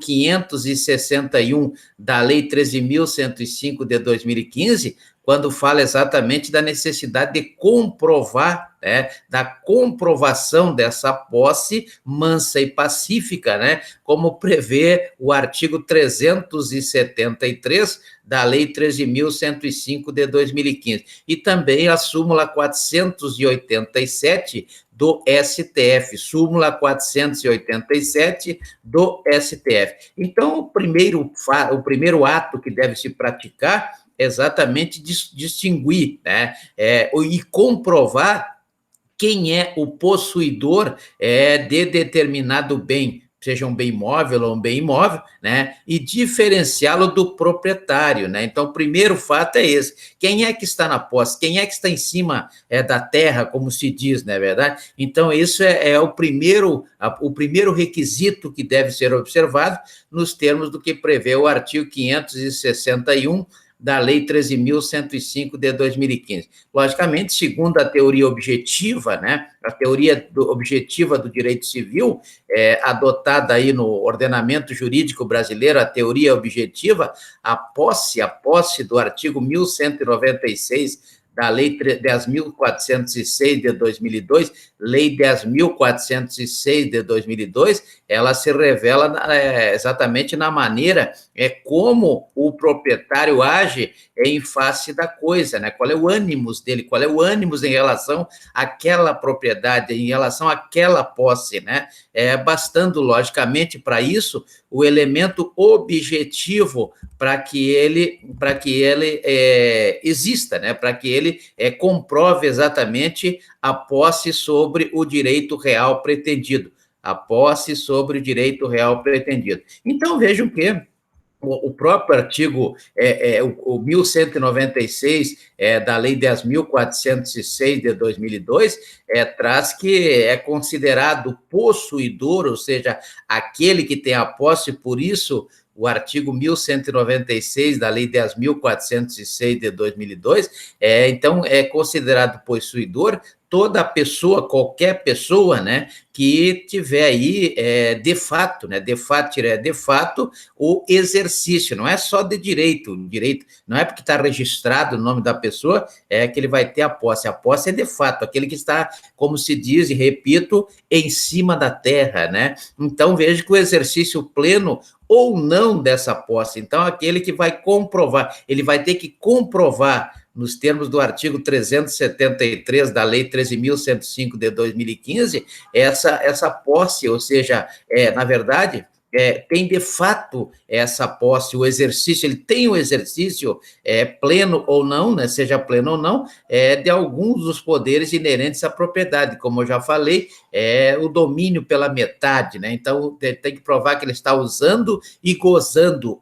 561 da Lei 13.105 de 2015, quando fala exatamente da necessidade de comprovar, né, da comprovação dessa posse mansa e pacífica, né, como prevê o artigo 373 da Lei 13.105 de 2015, e também a súmula 487 do STF, súmula 487 do STF. Então, o primeiro ato que deve se praticar é exatamente distinguir, né, e comprovar quem é o possuidor de determinado bem, seja um bem móvel ou um bem imóvel, né, e diferenciá-lo do proprietário, né. Então, o primeiro fato é esse: quem é que está na posse, quem é que está em cima da terra, como se diz, não é verdade? Então, isso é o primeiro requisito que deve ser observado nos termos do que prevê o artigo 561 da Lei 13.105 de 2015. Logicamente, segundo a teoria objetiva, né, a teoria objetiva do direito civil, adotada aí no ordenamento jurídico brasileiro, a teoria objetiva, a posse do artigo 1196 da Lei 10.406 de 2002, Lei 10.406 de 2002, ela se revela exatamente na maneira como o proprietário age em face da coisa, né? Qual é o ânimos dele, qual é o ânimos em relação àquela propriedade, em relação àquela posse, né? Bastando, logicamente, para isso, o elemento objetivo para que ele exista, né? Para que ele comprove exatamente a posse sobre o direito real pretendido. A posse sobre o direito real pretendido. Então, vejam que o próprio artigo o 1196 da Lei 10.406 de 2002 traz que é considerado possuidor, ou seja, aquele que tem a posse, por isso o artigo 1196 da Lei 10.406 de 2002, então é considerado possuidor toda pessoa, qualquer pessoa, né, que tiver aí de fato, né, de fato, o exercício, não é só de direito não é porque está registrado o nome da pessoa que ele vai ter a posse é de fato, aquele que está, como se diz, e repito, em cima da terra, né? Então, veja que o exercício pleno ou não dessa posse, então, aquele que vai comprovar, ele vai ter que comprovar nos termos do artigo 373 da Lei 13.105 de 2015, essa posse, ou seja, na verdade, tem de fato essa posse, o exercício, ele tem o exercício pleno ou não, né, seja pleno ou não, de alguns dos poderes inerentes à propriedade, como eu já falei, o domínio pela metade, né, então tem que provar que ele está usando e gozando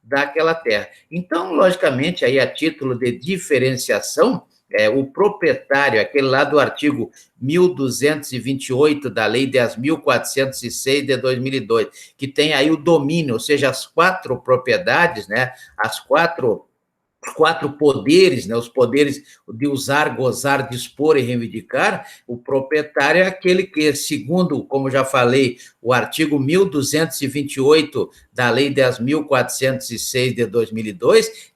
daquela terra. Então, logicamente, aí a título de diferenciação, o proprietário, aquele lá do artigo 1228 da Lei 10.406 de 2002, que tem aí o domínio, ou seja, as quatro propriedades, né, os quatro poderes, né, os poderes de usar, gozar, dispor e reivindicar. O proprietário é aquele que, segundo, como já falei, o artigo 1228 da Lei 10.406 de 2002,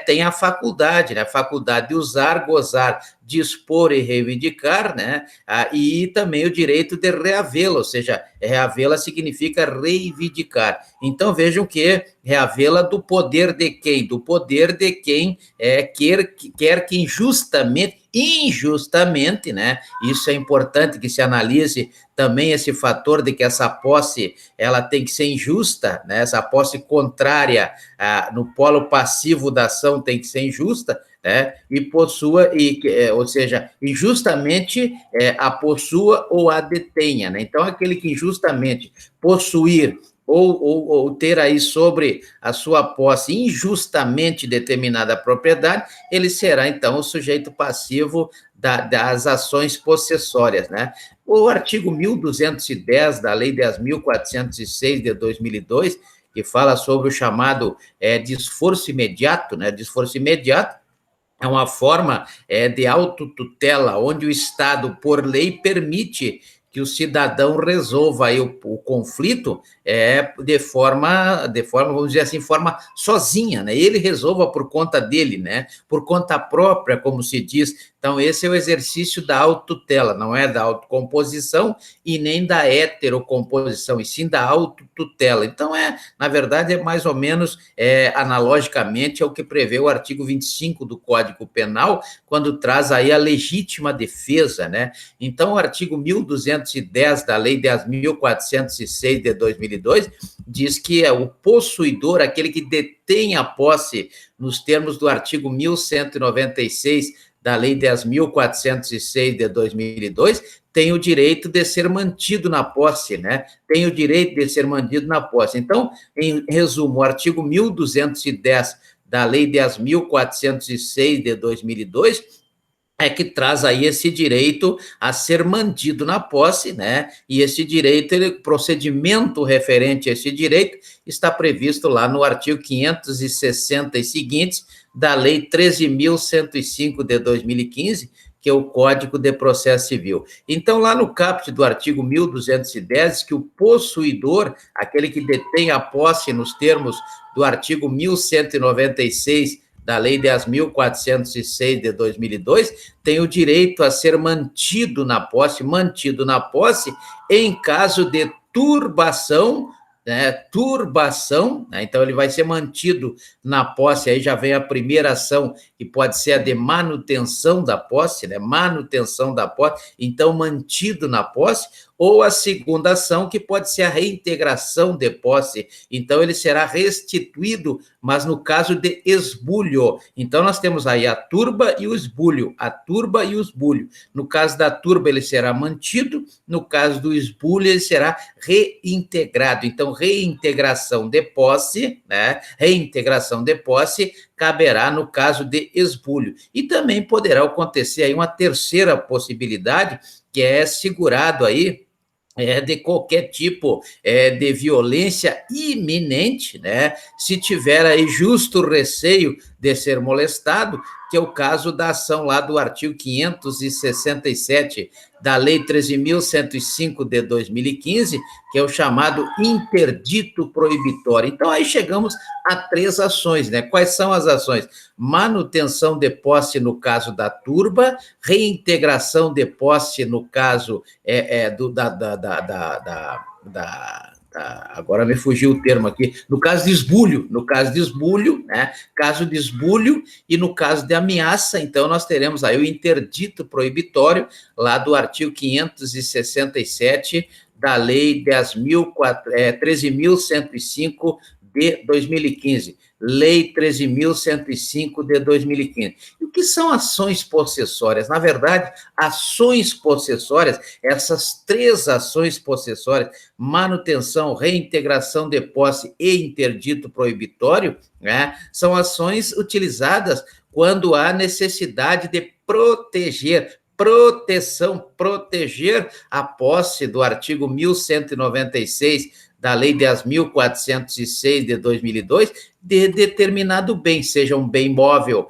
tem a faculdade, né, a faculdade de usar, gozar, dispor e reivindicar, né, e também o direito de reavê-la, ou seja, reavê-la significa reivindicar. Então, vejam que reavê-la do poder de quem? Do poder de quem quer que injustamente, né? Isso é importante que se analise também esse fator de que essa posse, ela tem que ser injusta, né? Essa posse contrária no polo passivo da ação tem que ser injusta, né? E possua, ou seja, injustamente a possua ou a detenha, né? Então, aquele que injustamente possuir ou ter aí sobre a sua posse injustamente determinada propriedade, ele será, então, o sujeito passivo das ações possessórias, né? O artigo 1210 da Lei 10.406 de 2002, que fala sobre o chamado desforço imediato, né? Desforço imediato é uma forma de autotutela, onde o Estado, por lei, permite que o cidadão resolva aí o conflito de forma, vamos dizer assim, forma sozinha, né? Ele resolva por conta dele, né? Por conta própria, como se diz. Então, esse é o exercício da autotutela, não é da autocomposição e nem da heterocomposição, e sim da autotutela. Então, na verdade, é mais ou menos analogicamente ao que prevê o artigo 25 do Código Penal, quando traz aí a legítima defesa, né? Então, o artigo 1210 da Lei 10.406 de 2002 diz que o possuidor, aquele que detém a posse, nos termos do artigo 1196 da Lei 10.406 de 2002, tem o direito de ser mantido na posse, né? Tem o direito de ser mantido na posse. Então, em resumo, o artigo 1210 da Lei 10.406 de 2002 que traz aí esse direito a ser mantido na posse, né? E esse direito, procedimento referente a esse direito, está previsto lá no artigo 560 e seguintes da Lei 13.105 de 2015, que é o Código de Processo Civil. Então, lá no caput do artigo 1210, que o possuidor, aquele que detém a posse nos termos do artigo 1196 da Lei 10.406 de 2002, tem o direito a ser mantido na posse, em caso de turbação, né, então ele vai ser mantido na posse, aí já vem a primeira ação, que pode ser a de manutenção da posse, né, então mantido na posse, ou a segunda ação, que pode ser a reintegração de posse, então ele será restituído, mas no caso de esbulho. Então nós temos aí a turba e o esbulho, no caso da turba ele será mantido, no caso do esbulho ele será reintegrado. Então reintegração de posse, né? Caberá no caso de esbulho. E também poderá acontecer aí uma terceira possibilidade, que é segurado aí de qualquer tipo de violência iminente, né? Se tiver aí justo receio de ser molestado, que é o caso da ação lá do artigo 567 da Lei 13.105 de 2015, que é o chamado interdito proibitório. Então, aí chegamos a 3 ações, né? Quais são as ações? Manutenção de posse no caso da turba, reintegração de posse no caso agora me fugiu o termo aqui, no caso de esbulho, né? Caso de esbulho e no caso de ameaça, então nós teremos aí o interdito proibitório lá do artigo 567 da Lei 13.105 de 2015. Lei 13.105 de 2015. E o que são ações possessórias? Na verdade, ações possessórias, essas 3 ações possessórias, manutenção, reintegração de posse e interdito proibitório, né, são ações utilizadas quando há necessidade de proteger a posse do artigo 1196 da Lei 10.406 de 2002, de determinado bem, seja um bem móvel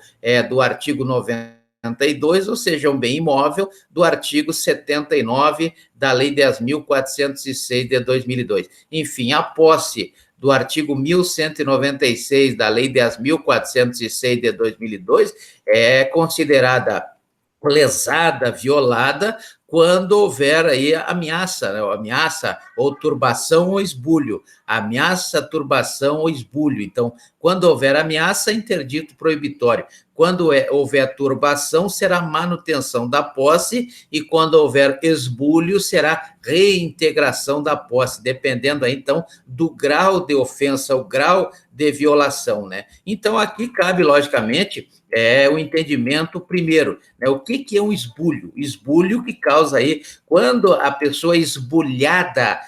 do artigo 92, ou seja, um bem imóvel do artigo 79 da Lei 10.406 de 2002. Enfim, a posse do artigo 1196 da Lei 10.406 de 2002 é considerada lesada, violada, quando houver aí ameaça, né? Ameaça ou turbação ou esbulho. Ameaça, turbação ou esbulho. Então, quando houver ameaça, interdito proibitório. Quando houver turbação, será manutenção da posse, e quando houver esbulho, será reintegração da posse, dependendo aí, então, do grau de ofensa, o grau de violação, né? Então, aqui cabe, logicamente, o entendimento primeiro, né? O que é um esbulho? Esbulho que causa aí, quando a pessoa é esbulhada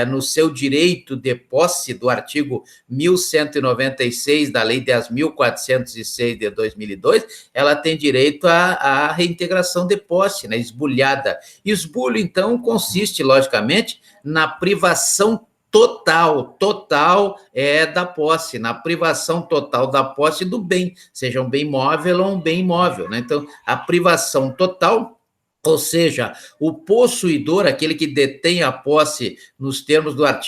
no seu direito de posse do artigo 1196 da Lei 10.406 de 2002, ela tem direito à reintegração de posse, né? Esbulhada. Esbulho, então, consiste, logicamente, na privação total da posse, na privação total da posse do bem, seja um bem móvel ou um bem imóvel, né? Então, a privação total Ou seja, o possuidor, aquele que detém a posse nos termos do artigo